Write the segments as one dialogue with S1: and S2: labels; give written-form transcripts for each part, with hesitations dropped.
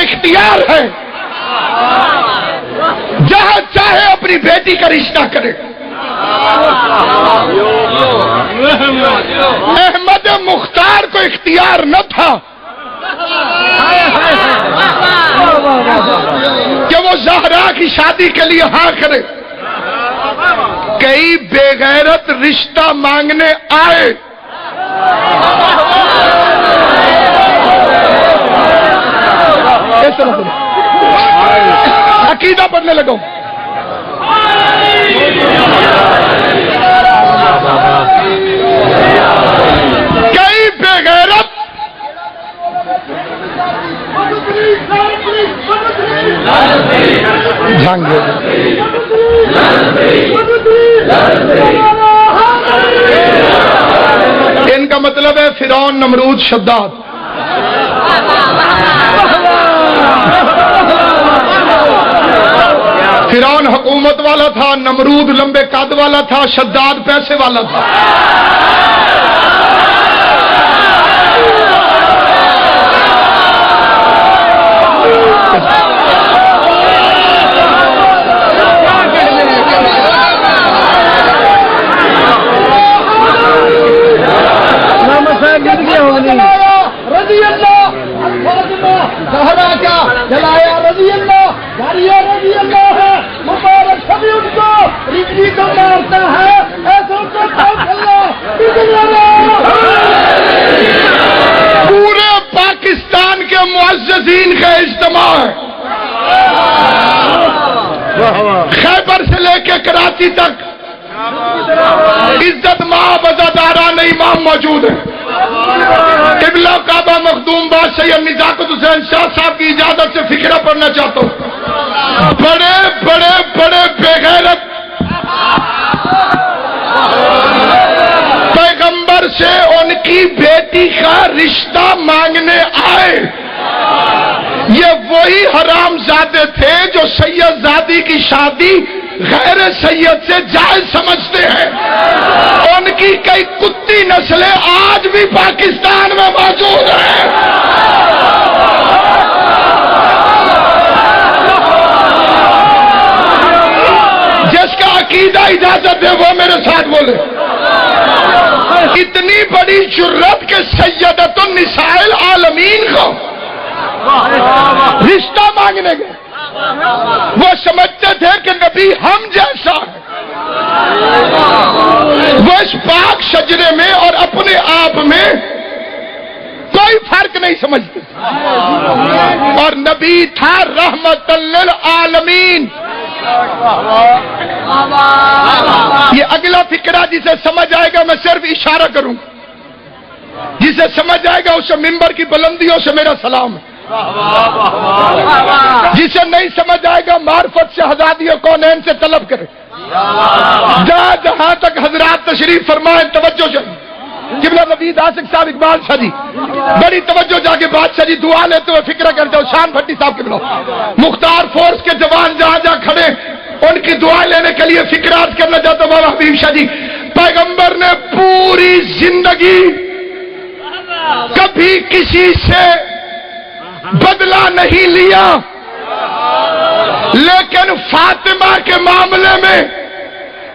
S1: اختیار ہے، جہاں چاہے اپنی بیٹی کا رشتہ کرے۔ احمد مختار کو اختیار نہ تھا کہ وہ زہرا کی شادی کے لیے ہاں کرے۔ کئی بے غیرت رشتہ مانگنے آئے، عقیدہ پڑھنے لگا ہوں۔ کئی بے غیرت ان کا مطلب ہے فرعون، نمرود، شداد۔ فرعون حکومت والا تھا، نمرود لمبے قد والا تھا، شداد پیسے والا تھا۔ رضی اللہ زہرا کا جلایا، رضی اللہ داریا، رضی اللہ ہے مبارک سبھی ان کو رجی کو مارتا ہے ایسوں کو پورے پاکستان کے معززین کا اجتماع ہے، خیبر سے لے کے کراچی تک عزت مآب عزاداران امام موجود ہیں۔ قبلہ کعبہ مخدوم باد سید نزاکت حسین شاہ صاحب کی اجازت سے فکرہ پڑھنا چاہتا ہوں۔ بڑے بڑے بڑے بے غیرت پیغمبر سے ان کی بیٹی کا رشتہ مانگنے آئے۔ یہ وہی حرام زادے تھے جو سید زادی کی شادی غیر سید سے جائز سمجھتے ہیں۔ ان کی کئی کتی نسلیں آج بھی پاکستان میں موجود ہیں۔ جس کا عقیدہ اجازت ہے وہ میرے ساتھ بولے۔ اتنی بڑی جرت کہ سیدۃ النساء العالمین کو رشتہ مانگنے گئے۔ وہ سمجھتے تھے کہ نبی ہم جیسا ہے، وہ اس پاک شجرے میں اور اپنے آپ میں کوئی فرق نہیں سمجھتے، اور نبی تھا رحمت للعالمین۔ یہ اگلا فکرہ جسے سمجھ آئے گا میں صرف اشارہ کروں، جسے سمجھ آئے گا اسے ممبر کی بلندیوں سے میرا سلام ہے، جسے نہیں سمجھ آئے گا معرفت سے حضادی کونین سے طلب کرے۔ جہاں تک حضرات تشریف فرمائیں توجہ سے، قبلہ نوید عاشق صاحب اقبال شاہ جی بڑی توجہ جا کے بادشاہ جی دعا لیتے ہوئے فکرہ کرتے ہو، شان بھٹی صاحب کے بلو مختار فورس کے جوان جہاں جہاں کھڑے ان کی دعائیں لینے کے لیے فکرات کرنا چاہتا ہوں۔ بابا حبیب شاہ جی، پیغمبر نے پوری زندگی کبھی کسی سے بدلہ نہیں لیا، لیکن فاطمہ کے معاملے میں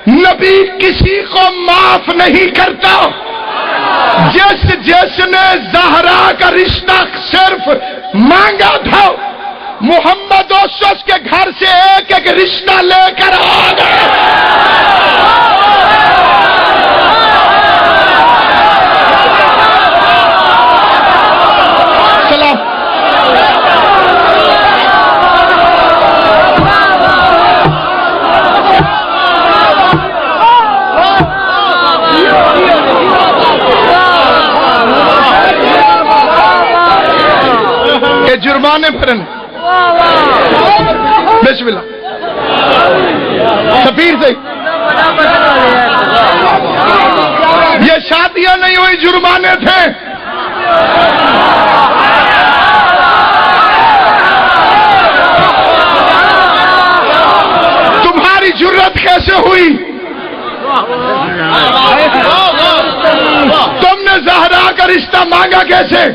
S1: نبی کسی کو معاف نہیں کرتا۔ جس نے زہرا کا رشتہ صرف مانگا تھا، محمد اوسس کے گھر سے ایک ایک رشتہ لے کر آ گئے۔ جرمانے پھرن بسم اللہ سفیر سے یہ شادیاں نہیں ہوئی، جرمانے تھے۔ تمہاری جرت کیسے ہوئی؟ تم نے زہرا کا رشتہ مانگا کیسے؟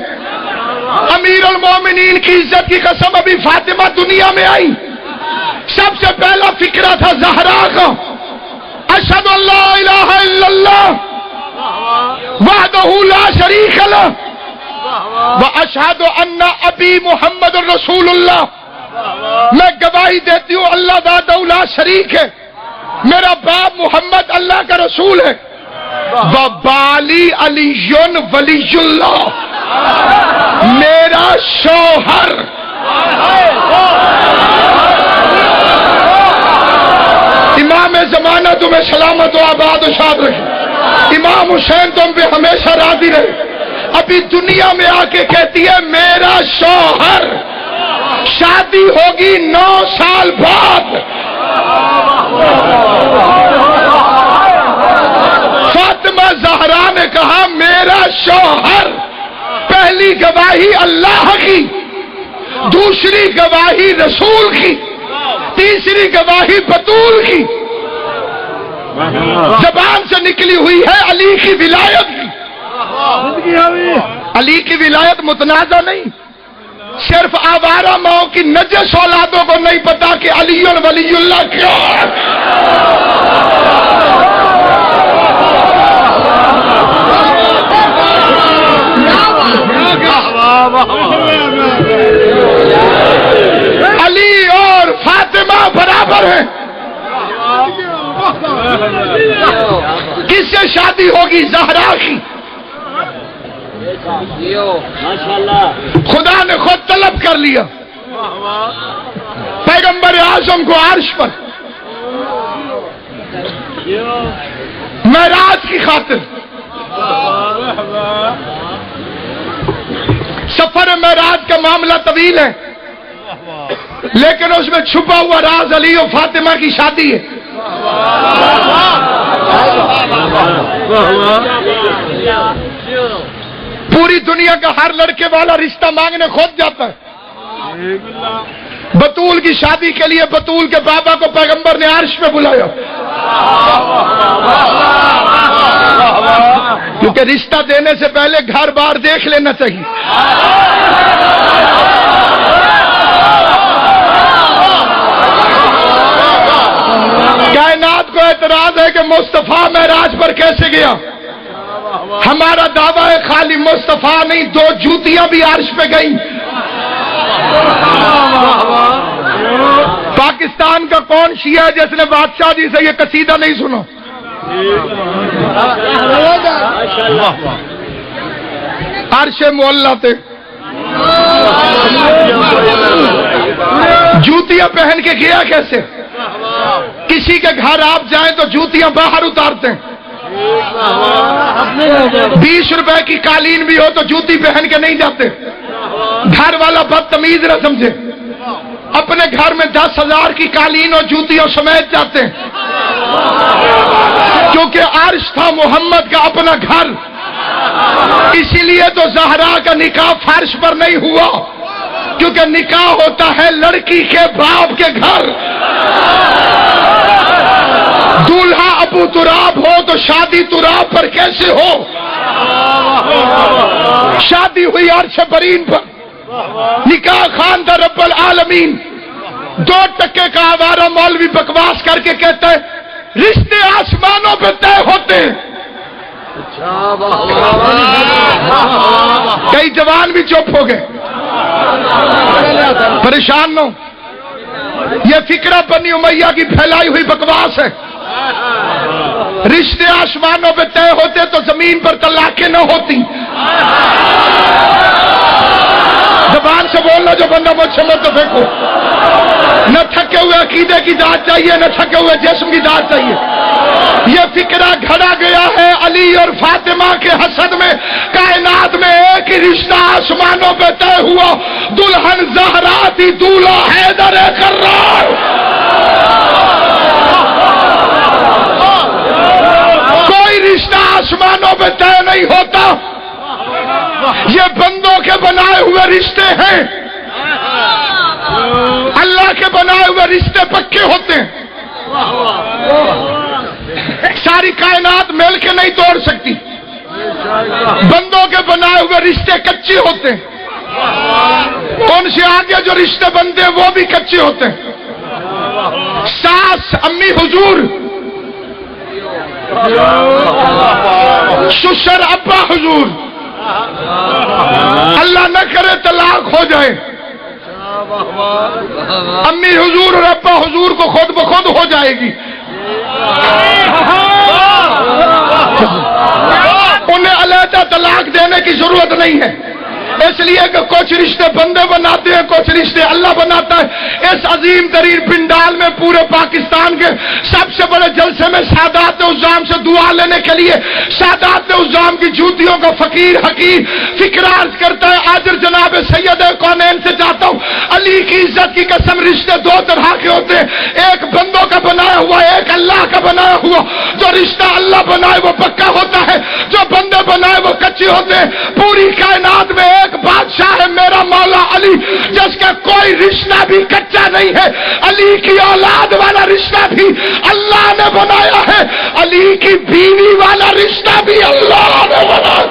S1: امیر المومنین کی عزت کی قسم، ابھی فاطمہ دنیا میں آئی، سب سے پہلا فکرہ تھا زہرا کا، اشہد ان لا الہ الا اللہ وحدہ لا شریک لہ واشہد ان ابی محمد رسول اللہ، میں گواہی دیتی ہوں اللہ وحدہ لا شریک ہے، میرا باپ محمد اللہ کا رسول ہے، وبالی علی ولی اللہ، میرا شوہر امام زمانہ تمہیں سلامت و آباد و شاد رکھے، امام حسین تم پہ ہمیشہ راضی رہے۔ ابھی دنیا میں آ کے کہتی ہے میرا شوہر، شادی ہوگی 9 سال بعد، فاطمہ زہرا نے کہا میرا شوہر، پہلی گواہی اللہ کی، دوسری گواہی رسول کی، تیسری گواہی بطول کی، زبان سے نکلی ہوئی ہے علی کی ولایت کی۔ علی کی ولایت متنازع نہیں، صرف آوارہ ماؤں کی نجس اولادوں کو نہیں پتا کہ علی ولی اللہ کیا ہے۔ علی اور فاطمہ برابر ہیں، کس سے شادی ہوگی؟ زہرا کی۔ خدا نے خود طلب کر لیا پیغمبر اعظم کو عرش پر معراج کی خاطر۔ سفر معراج کا معاملہ طویل ہے، لیکن اس میں چھپا ہوا راز علی و فاطمہ کی شادی ہے۔ پوری دنیا کا ہر لڑکے والا رشتہ مانگنے خود جاتا ہے۔ بطول کی شادی کے لیے بطول کے بابا کو پیغمبر نے عرش پہ بلایا، کیونکہ رشتہ دینے سے پہلے گھر بار دیکھ لینا چاہیے۔ کائنات کو اعتراض ہے کہ مصطفیٰ معراج پر کیسے گیا؟ ہمارا دعویٰ ہے خالی مصطفیٰ نہیں، 2 جوتیاں بھی عرش پہ گئیں۔ پاکستان کا کون شیعہ ہے جس نے بادشاہ جی سے یہ قصیدہ نہیں سنا؟ عرش معلیٰ تے جوتیاں پہن کے گیا کیسے؟ کسی کے گھر آپ جائیں تو جوتیاں باہر اتارتے ہیں، 20 روپے کی قالین بھی ہو تو جوتی پہن کے نہیں جاتے۔ گھر والا بدتمیز نہ سمجھے، اپنے گھر میں 10,000 کی قالین اور جوتیوں سمیت جاتے ہیں، کیونکہ عرش تھا محمد کا اپنا گھر۔ اسی لیے تو زہرا کا نکاح فرش پر نہیں ہوا، کیونکہ نکاح ہوتا ہے لڑکی کے باپ کے گھر۔ دولہا ابو تراب ہو تو شادی تراب پر کیسے ہو؟ شادی ہوئی عرش برین پر، نکاح خان تھا رب العالمین۔ 2 ٹکے کا آوارہ مولوی بکواس کر کے کہتا ہے رشتے آسمانوں پہ طے ہوتے ہیں۔ کئی جوان بھی چپ ہو گئے، پریشان نہ ہو، یہ فکرہ بنی امیہ کی پھیلائی ہوئی بکواس ہے۔ رشتے آسمانوں پہ طے ہوتے تو زمین پر طلاقیں نہ ہوتی۔ زبان سے بولنا جو بندہ مجھ سے مت پھینکو۔ نہ تھکے ہوئے عقیدے کی داد چاہیے، نہ تھکے ہوئے جسم کی داد چاہیے۔ یہ فکرہ گھڑا گیا ہے علی اور فاطمہ کے حسد میں۔ کائنات میں ایک ہی رشتہ آسمانوں پہ طے ہوا، دلہن زہرا تھی، دولہا حیدر کرار۔ کوئی رشتہ آسمانوں پہ طے نہیں ہوتا، یہ بندوں کے بنائے ہوئے رشتے ہیں۔ اللہ کے بنائے ہوئے رشتے پکے ہوتے ہیں، ساری کائنات مل کے نہیں توڑ سکتی۔ بندوں کے بنائے ہوئے رشتے کچے ہوتے ہیں۔ ان سے آگے جو رشتے بنتے ہیں وہ بھی کچے ہوتے ہیں. ساس امی حضور، سسر ابا حضور، اللہ نہ کرے طلاق ہو جائے، امی حضور اور ابا حضور کو خود بخود ہو جائے گی. انہیں علیحدہ طلاق دینے کی ضرورت نہیں ہے، اس لیے کہ کچھ رشتے بندے بناتے ہیں، کچھ رشتے اللہ بناتا ہے. اس عظیم ترین پنڈال میں پورے پاکستان کے سب سے بڑے جلسے میں سادات عظام سے دعا لینے کے لیے سادات عظام کی جوتیوں کا فقیر حقیر فکر عرض کرتا ہے. آجر جناب سید کونین سے چاہتا ہوں، علی کی عزت کی قسم، رشتے دو طرح کے ہوتے ہیں، ایک بندوں کا بنایا ہوا، ایک اللہ کا بنایا ہوا. جو رشتہ اللہ بنائے وہ پکا ہوتا ہے، جو بندے بنائے وہ کچے ہوتے ہیں. پوری کائنات میں ایک بادشاہ ہے میرا مولا علی، جس کا کوئی رشتہ بھی کچا نہیں ہے. علی کی اولاد والا رشتہ بھی اللہ نے بنایا ہے، علی کی بیوی والا رشتہ بھی اللہ نے بنایا.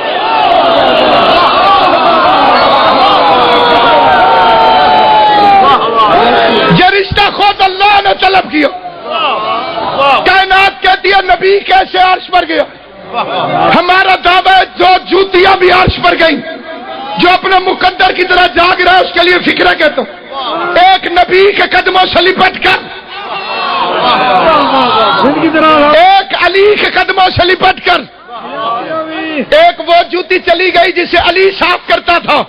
S1: یہ رشتہ خود اللہ نے طلب کیا. کائنات کہتی ہے نبی کیسے عرش پر گیا. ہمارا دعویٰ ہے جو جوتیاں بھی عرش پر گئیں، جو اپنے مقدر کی طرح جاگ رہا ہے اس کے لیے فکرہ کہتا ہوں. ایک نبی کے قدموں سے لپٹ کر، ایک علی کے قدموں سے لپٹ کر، ایک وہ جوتی چلی گئی جسے علی صاف کرتا تھا،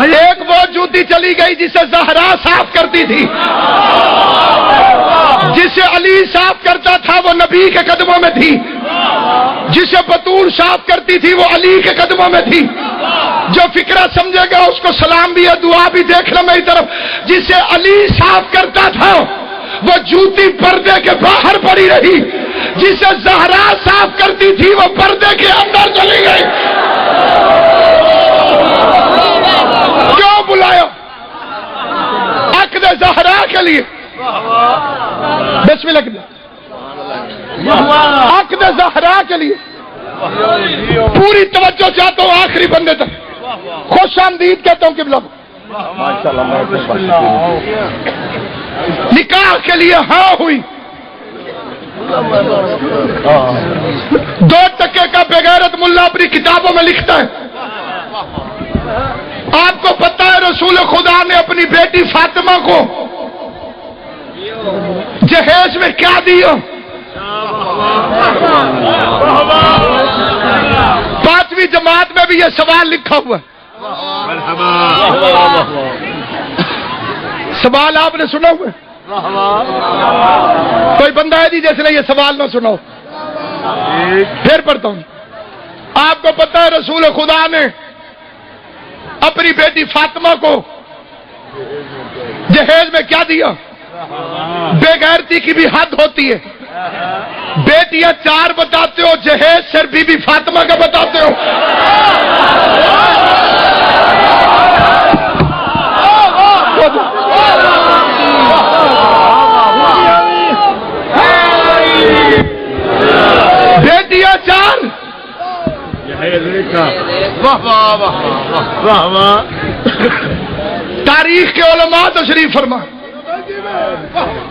S1: ایک وہ جوتی چلی گئی جسے زہرا صاف کرتی تھی. جسے علی صاف کرتا تھا وہ نبی کے قدموں میں تھی، جسے بطول صاف کرتی تھی وہ علی کے قدموں میں تھی. جو فکرہ سمجھے گا اس کو سلام بھی ہے، دعا بھی دیکھنا میری طرف. جسے علی صاف کرتا تھا وہ جوتی پردے کے باہر پڑی رہی، جسے زہرا صاف کرتی تھی وہ پردے کے اندر چلی گئی. کیوں بلایا؟ عقد زہرا کے لیے. بسم اللہ. عقد زہرا کے لیے پوری توجہ چاہتا ہوں آخری بندے تک. خوش آمدید کہتا ہوں قبلہ. نکاح کے لیے ہاں ہوئی. 2 ٹکے کا بغیرت ملا اپنی کتابوں میں لکھتا ہے. آپ کو پتہ ہے رسول خدا نے اپنی بیٹی فاطمہ کو جہیز میں کیا دیا؟ 5ویں جماعت میں بھی یہ سوال لکھا ہوا ہے. سوال آپ نے سنا ہوا ہے؟ کوئی بندہ ہے جی جس نے یہ سوال نہ سنا ہو؟ پھر پڑھتا ہوں. آپ کو پتہ ہے رسول خدا نے اپنی بیٹی فاطمہ کو جہیز میں کیا دیا؟ بے غیرتی کی بھی حد ہوتی ہے. بیٹیاں 4 بتاتے ہو، جہیز صرف بی بی فاطمہ کا بتاتے ہو. بیٹیاں 4. تاریخ کے علماء تشریف فرما،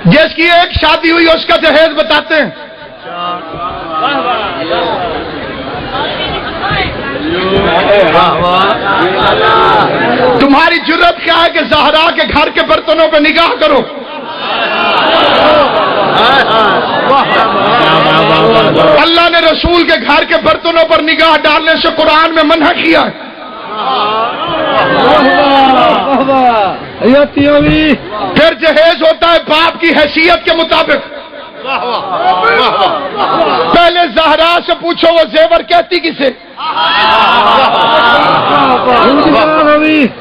S1: جس کی ایک شادی ہوئی اس کا جہیز بتاتے ہیں. تمہاری جرت کیا ہے کہ زہرا کے گھر کے برتنوں پہ نگاہ کرو؟ اللہ نے رسول کے گھر کے برتنوں پر نگاہ ڈالنے سے قرآن میں منع کیا ہے. پھر جہیز ہوتا ہے باپ کی حیثیت کے مطابق. پہلے زہرا سے پوچھو وہ زیور کہتی کسے؟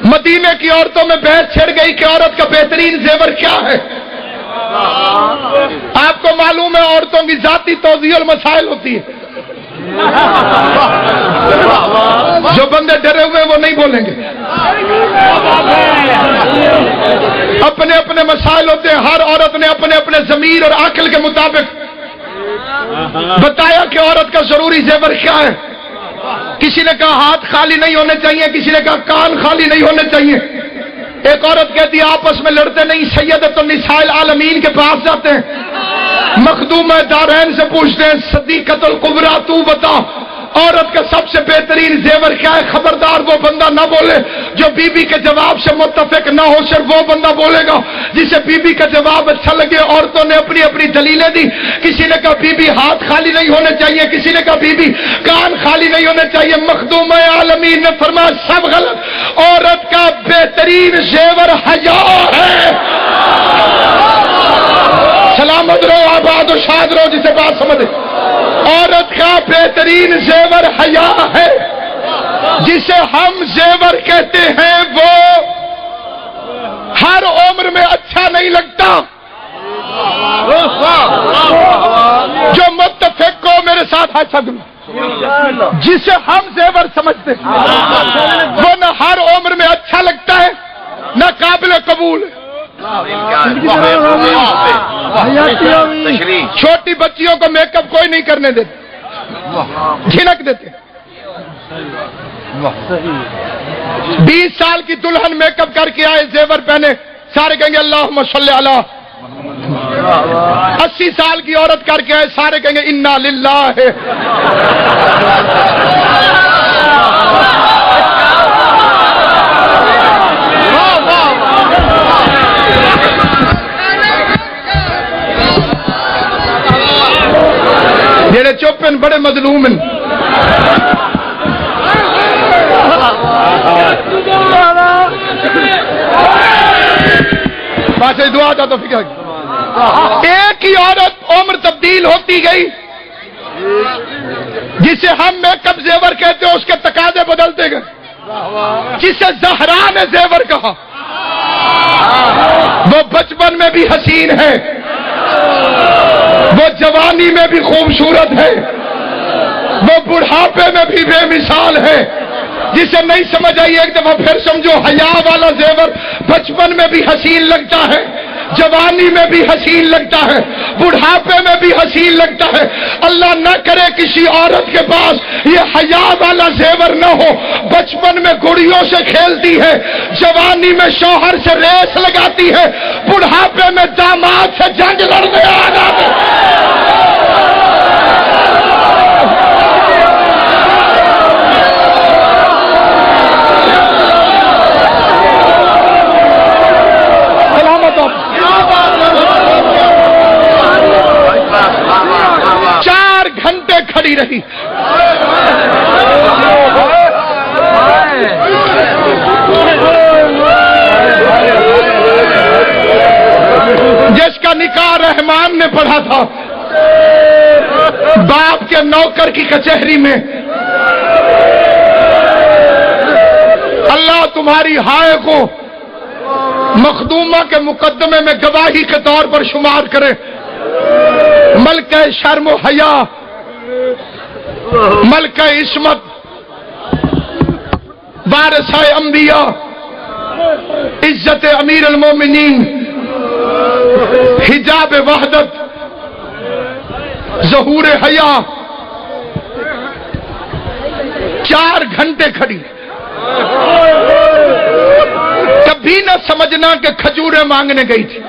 S1: مدینے کی عورتوں میں بحث چھڑ گئی کہ عورت کا بہترین زیور کیا ہے. آپ کو معلوم ہے عورتوں کی ذاتی توضیح المسائل ہوتی ہے. جو بندے ڈرے ہوئے وہ نہیں بولیں گے. اپنے اپنے مسائل ہوتے ہیں. ہر عورت نے اپنے اپنے ضمیر اور عقل کے مطابق بتایا کہ عورت کا ضروری زیور کیا ہے. کسی نے کہا ہاتھ خالی نہیں ہونے چاہیے، کسی نے کہا کان خالی نہیں ہونے چاہیے۔ ایک عورت کہتی ہے آپس میں لڑتے نہیں، سیدۃ النساء العالمین کے پاس جاتے ہیں، مخدومہ دارین سے پوچھتے ہیں صدیقۃ الکبریٰ تو بتا عورت کا سب سے بہترین زیور کیا ہے؟ خبردار وہ بندہ نہ بولے جو بی بی کے جواب سے متفق نہ ہو، صرف وہ بندہ بولے گا جسے بی بی کا جواب اچھا لگے۔ عورتوں نے اپنی اپنی دلیلیں دی، کسی نے کہا بی بی ہاتھ خالی نہیں ہونے چاہیے، کسی نے کہا بی بی کان خالی نہیں ہونے چاہیے۔ مخدومہ عالمین نے فرمایا سب غلط، عورت کا بہترین زیور حیا ہے۔ سلامت رہو، آباد و شاد رہو، جسے بات سمجھے۔ عورت کا بہترین زیور حیا ہے، جسے ہم زیور کہتے ہیں وہ ہر عمر میں اچھا نہیں لگتا۔ جو متفق کو میرے ساتھ ہے سب، جسے ہم زیور سمجھتے ہیں وہ نہ ہر عمر میں اچھا لگتا ہے نہ قابل قبول ہے۔ چھوٹی بچیوں کو میک اپ کوئی نہیں کرنے دیتے، جھنک دیتے۔ 20 سال کی دلہن میک اپ کر کے آئے، زیور پہنے، سارے کہیں گے اللہم صلی علی۔ 80 سال کی عورت کر کے آئے، سارے کہیں گے انا للہ۔ جڑے چپ ہیں بڑے مظلوم ہیں۔ بس دعا تھا تو فکر ایک ہی عورت عمر تبدیل ہوتی گئی، جسے ہم میک اپ زیور کہتے ہیں، اس کے تقاضے بدلتے گئے۔ جسے زہرا نے زیور کہا وہ بچپن میں بھی حسین ہے، وہ جوانی میں بھی خوبصورت ہے، وہ بڑھاپے میں بھی بے مثال ہے۔ جسے نہیں سمجھ آئی ایک دفعہ پھر سمجھو، حیا والا زیور بچپن میں بھی حسین لگتا ہے، جوانی میں بھی حسین لگتا ہے، بڑھاپے میں بھی حسین لگتا ہے۔ اللہ نہ کرے کسی عورت کے پاس یہ حیا والا زیور نہ ہو، بچپن میں گڑیوں سے کھیلتی ہے، جوانی میں شوہر سے ریس لگاتی ہے، بڑھاپے میں داماد سے جنگ لڑنے آ جاتی ہے۔ کھڑی رہی، جس کا نکاح رحمان نے پڑھا تھا باپ کے نوکر کی کچہری میں، اللہ تمہاری ہائے کو مخدومہ کے مقدمے میں گواہی کے طور پر شمار کرے۔ ملکہ شرم و حیا، ملکہ عصمت، وارثہ انبیاء، عزت امیر المومنین، حجاب وحدت، ظہور حیا، 4 گھنٹے کھڑی، کبھی نہ سمجھنا کہ کھجوریں مانگنے گئی تھی۔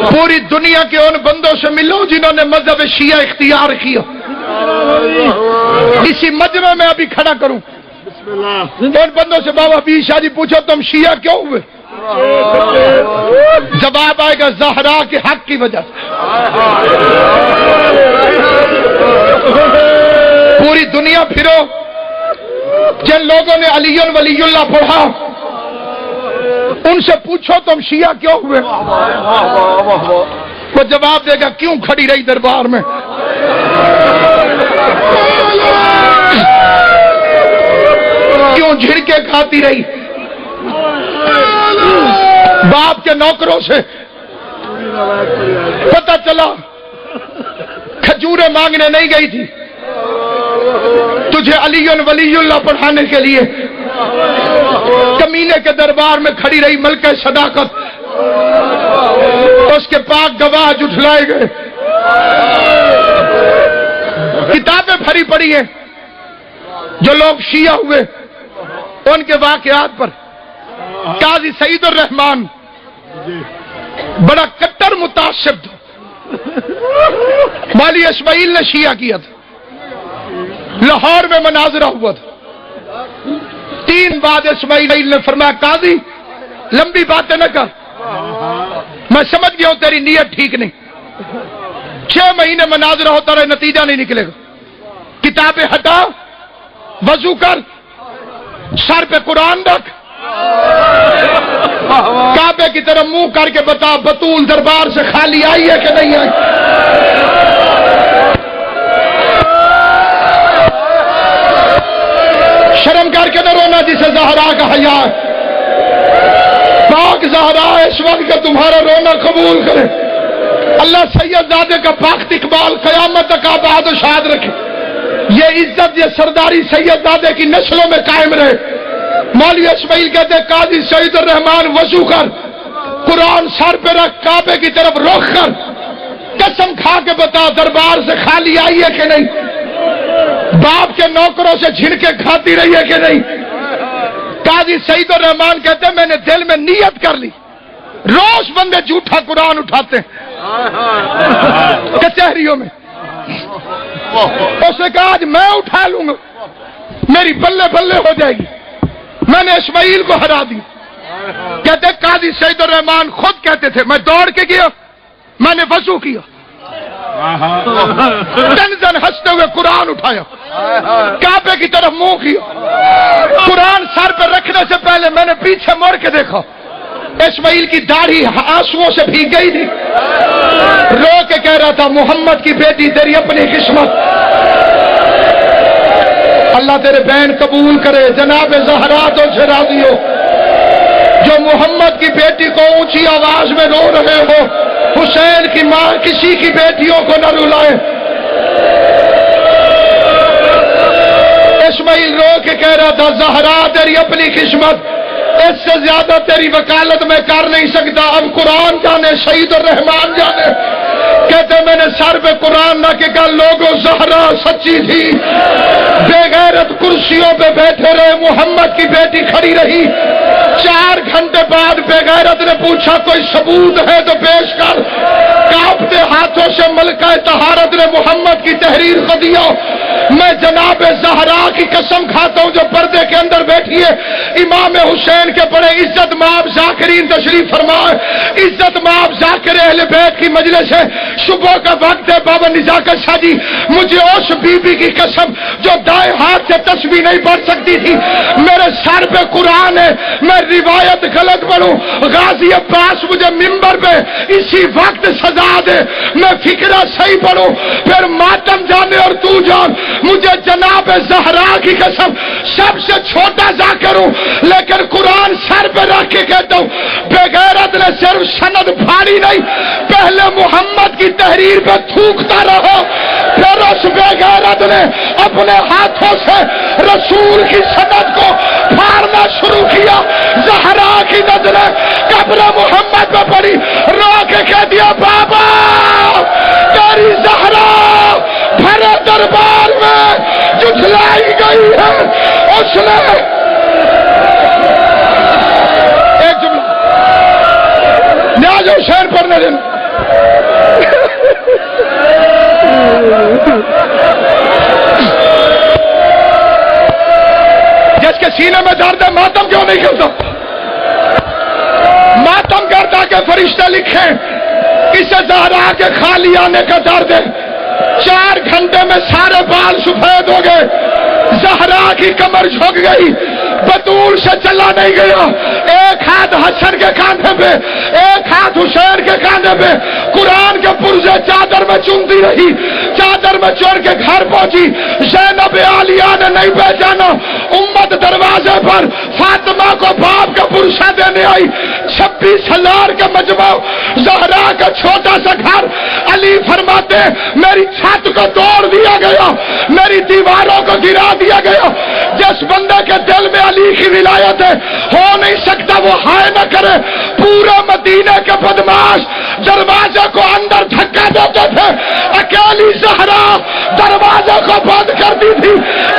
S1: پوری دنیا کے ان بندوں سے ملو جنہوں نے مذہب شیعہ اختیار کیا، اسی مجمع میں ابھی کھڑا کروں ان بندوں سے، بابا پیر شاہ جی پوچھو تم شیعہ کیوں ہوئے؟ جواب آئے گا زہرا کے حق کی وجہ سے۔ پوری دنیا پھرو، جن لوگوں نے علی ولی اللہ پڑھا ان سے پوچھو تم شیعہ کیوں ہوئے؟ وہ جواب دے گا کیوں کھڑی رہی دربار میں؟ کیوں جھڑکے کھاتی رہی؟ باپ کے نوکروں سے پتہ چلا کھجوریں مانگنے نہیں گئی تھی، تجھے علی ولی اللہ پڑھانے کے لیے کمینے کے دربار میں کھڑی رہی ملکہ صداقت، اس کے پاک گواہ جھٹلائے گئے۔ کتابیں بھری پڑی ہیں جو لوگ شیعہ ہوئے ان کے واقعات پر. قاضی سعید الرحمان بڑا کٹر متعصب تھا. مولی اسماعیل نے شیعہ کیا تھا. لاہور میں مناظرہ ہوا تھا. 3 بعد اسماعیل نے فرمایا قاضی لمبی باتیں نہ کر, میں سمجھ گیا ہوں تیری نیت ٹھیک نہیں. 6 مہینے مناظرہ ہوتا رہے, نتیجہ نہیں نکلے گا. کتابیں ہٹا, وضو کر, سر پہ قرآن رکھ, کعبے کی طرف منہ کر کے بتا بطول دربار سے خالی آئی ہے کہ نہیں آئی. شرم کر کے نہ رونا جسے زہرا کا حیا ہے. پاک زہرا اس وقت کا تمہارا رونا قبول کرے. اللہ سید زادے کا پاک اقبال قیامت تک آباد و شاد رکھے. یہ عزت یہ سرداری سید زادے کی نسلوں میں قائم رہے. مولوی اسماعیل کہتے ہیں قاضی سعید الرحمان وضو کر, قرآن سر پہ رکھ, کعبے کی طرف رخ کر, قسم کھا کے بتا دربار سے خالی آئی ہے کہ نہیں, باپ کے نوکروں سے جھڑکے کھاتی رہی ہے کہ نہیں. قاضی سعید الرحمان کہتے ہیں میں نے دل میں نیت کر لی. روز بندے جھوٹا قرآن اٹھاتے کچہریوں میں. اس نے کہا آج میں اٹھا لوں گا, میری بلے بلے ہو جائے گی. میں نے اسماعیل کو ہرا دی. کہتے قاضی سعید الرحمان خود کہتے تھے میں دوڑ کے گیا, میں نے وضو کیا, دن ہنستے ہوئے قرآن اٹھایا, کعبے کی طرف منہ کیا, قرآن سر پہ رکھنے سے پہلے میں نے پیچھے مڑ کے دیکھا. اسماعیل کی داڑھی آنسوؤں سے بھیگ گئی تھی. رو کے کہہ رہا تھا محمد کی بیٹی تیری اپنی قسمت, اللہ تیرے بہن قبول کرے. جناب زہرا تو سے راضی ہو جو محمد کی بیٹی کو اونچی آواز میں رو رہے ہو. حسین کی ماں کسی کی بیٹیوں کو نہ رلائے. اسماعیل رو کے کہہ رہا تھا زہرا تیری اپنی قسمت, اس سے زیادہ تیری وکالت میں کر نہیں سکتا. اب قرآن جانے, شہید الرحمان جانے. کہتے میں نے سر پہ قرآن نہ کہ کہا لوگوں زہرا سچی تھی. بے غیرت کرسیوں پہ بیٹھے رہے, محمد کی بیٹی کھڑی رہی. 4 گھنٹے بعد بے غیرت نے پوچھا کوئی ثبوت ہے تو پیش کر. کانپتے ہاتھوں سے ملکہ طہارت نے محمد کی تحریر کو دیا. میں جناب زہرا کی قسم کھاتا ہوں جو پردے کے اندر بیٹھی ہے, امام حسین کے بڑے عزت مآب ذاکرین تشریف فرمائے. عزت مآب ذاکر اہل بیت کی مجلس ہے, صبح کا وقت ہے. بابا نزاکت شاہ جی مجھے اس بی بی کی قسم جو دائیں ہاتھ سے تسبیح نہیں پڑھ سکتی تھی, میرے سر پہ قرآن ہے, میں روایت غلط پڑھوں. غازی عباس مجھے ممبر پہ اسی وقت سزا دے, میں فکرہ صحیح پڑھوں. پھر ماتم جانے اور تو جان, مجھے جناب زہرا کی قسم سب سے چھوٹا ذاکر ہوں لیکن قرآن سر پہ رکھ کے کہتا ہوں بے غیرت نے صرف سند پھاڑی نہیں, پہلے محمد کی تحریر پہ تھوکتا رہا, پھر اس بے غیرت نے اپنے ہاتھوں سے رسول کی سند کو پھاڑنا شروع کیا. زہرا کی نظریں قبر محمد پہ پڑی, رو کے کہہ دیا بابا تیری زہرا بھرے دربار میں جھٹلائی گئی ہے. اس نے ایک جملہ نیاز حسین پڑھنے دن جس کے سینے میں درد ہے ماتم کیوں نہیں کرتا؟ ماتم کرتا کہ فرشتے لکھیں اسے زہرا کے خالی آنے کا درد ہے. 4 گھنٹے میں سارے بال سفید ہو گئے, زہرا کی کمر جھک گئی, بطول سے چلا نہیں گیا. ایک ہاتھ حسن کے کاندھے پہ, ایک ہاتھ حسین کے کاندھے پہ, قرآن کے پرزے چادر میں چنتی رہی. چادر میں چڑھ کے گھر پہنچی. زینب عالیہ نے نہیں پہچانا. امت دروازے پر فاطمہ کو باپ کا پرسہ دینے آئی. 26 ہزار کا مجمع, زہرا کا چھوٹا سا گھر. علی فرماتے میری چھت کو توڑ دیا گیا, میری دیواروں کو گرا دیا گیا. جس بندے کے دل میں علی کی ولایت ہے ہو نہیں سکتا وہ ہائے نہ کرے. پورا مدینے کے بدماش دروازے کو اندر دھکا دیتے تھے، اکیلی زہرا دروازے کو بند کرتی تھی۔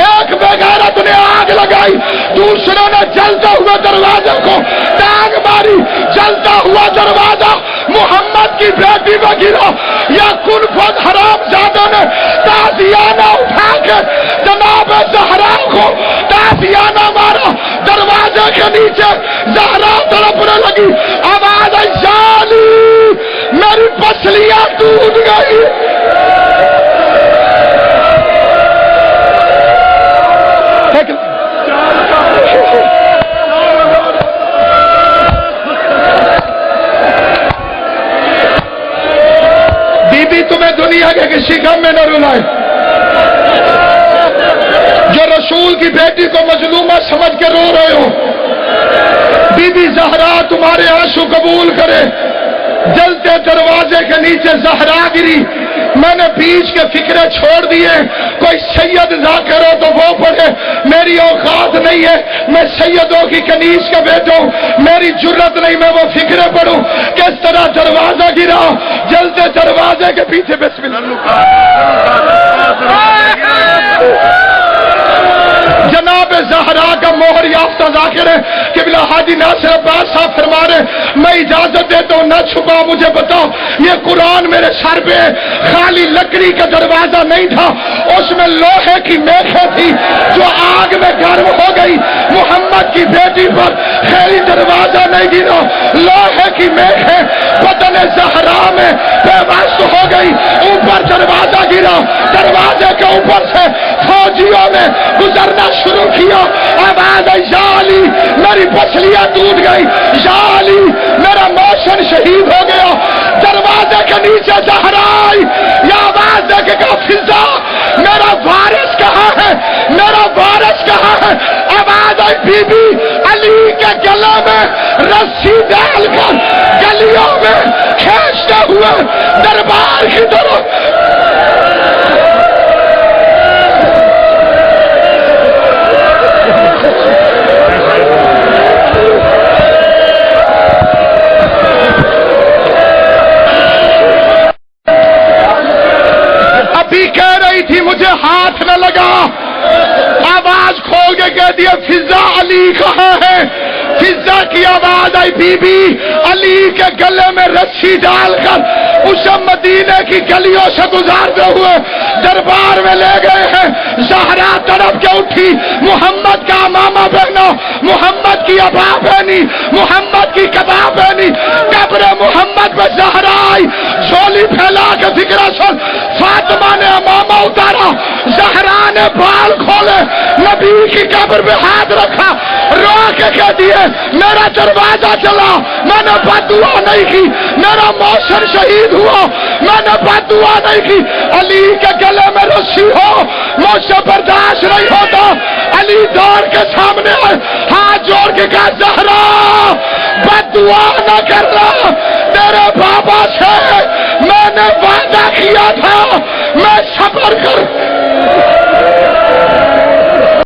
S1: ایک بے غیرت نے آگ لگائی، دوسروں نے جلتے ہوئے دروازے کو ٹانگ ماری، جلتا ہوا دروازہ محمد کی بیٹی میں گرا۔ یا کن فد حرام زادہ نے تازیانہ اٹھا کے جناب زہرا کو تازیانہ مارا، دروازے کے نیچے زہرا تڑپنے لگی، آواز آئی جالی میری پسلیاں ٹوٹ گئی۔ بی بی تمہیں دنیا کے کسی غم میں نہ رلائے، جو رسول کی بیٹی کو مظلومہ سمجھ کے رو رہے ہو، بی بی زہرا تمہارے آنسو قبول کرے۔ جلتے دروازے کے نیچے زہرا گری، میں نے بیچ کے فکرے چھوڑ دیے، کوئی سید ذاکر ہو تو وہ پڑھے، میری اوقات نہیں ہے، میں سیدوں کی کنیز کا بیٹا ہوں، میری جرت نہیں میں وہ فکرے پڑھوں۔ کس طرح دروازہ گرا، جلتے دروازے کے پیچھے بسم اللہ، جناب زہرا کا مہر یافتہ ذاکر ہے قبلہ حاجی ناصر عباس صاحب فرما رہے، میں اجازت دیتا ہوں، نہ چھپا مجھے بتاؤ، یہ قرآن میرے سر پہ خالی لکڑی کا دروازہ نہیں تھا، اس میں لوہے کی میخیں تھی جو آگ میں گرم ہو گئی۔ محمد کی بیٹی پر خیری دروازہ نہیں گرا، لوہے کی میخیں بدن زہرا میں پیوست ہو گئی، اوپر دروازہ گرا، دروازے کے اوپر سے فوجیوں نے گزرنا شروع کیا، آواز آئی جالی میری پسلیاں ٹوٹ گئی، جالی میرا موشن شہید ہو گیا۔ دروازے کے نیچے زہرا آئی، یہ آواز دے کے کہا فضا میرا وارث کہاں ہے، میرا وارث کہاں ہے؟ آواز آئی بی بی علی کے گلے میں رسی ڈال کر گلیوں میں کھینچتے ہوئے دربار کی طرف۔ کہہ رہی تھی مجھے ہاتھ نہ لگا، آواز کھول کے کہہ دیا فضا علی کہاں ہے؟ فضا کی آواز آئی بی بی علی کے گلے میں رسی ڈال کر اسے مدینے کی گلیوں سے گزارتے ہوئے دربار میں لے گئے ہیں۔ زہرا تڑپ کے اٹھی، محمد کا امامہ پہنا، محمد کی عبا پہنی، محمد کی قبا پہنی، قبر محمد پہ زہرا آئی، جھولی پھیلا کے فکرہ سن، فاطمہ نے امامہ اتارا، زہرا نے بال کھولے، نبی کی قبر پہ ہاتھ رکھا، رو کے کہہ دیے میرا دروازہ چلا، میں نے بد دعا نہیں کی، میرا موشن شہید ہوا، میں نے بد دعا نہیں کی۔ علی کے گلے میں رسی ہو مجھ سے برداشت نہیں ہوتا۔ علی دوڑ کے سامنے آئے، ہاتھ جوڑ کے کہا زہرا بد دعا نہ کرنا، تیرے بابا سے میں نے وعدہ کیا تھا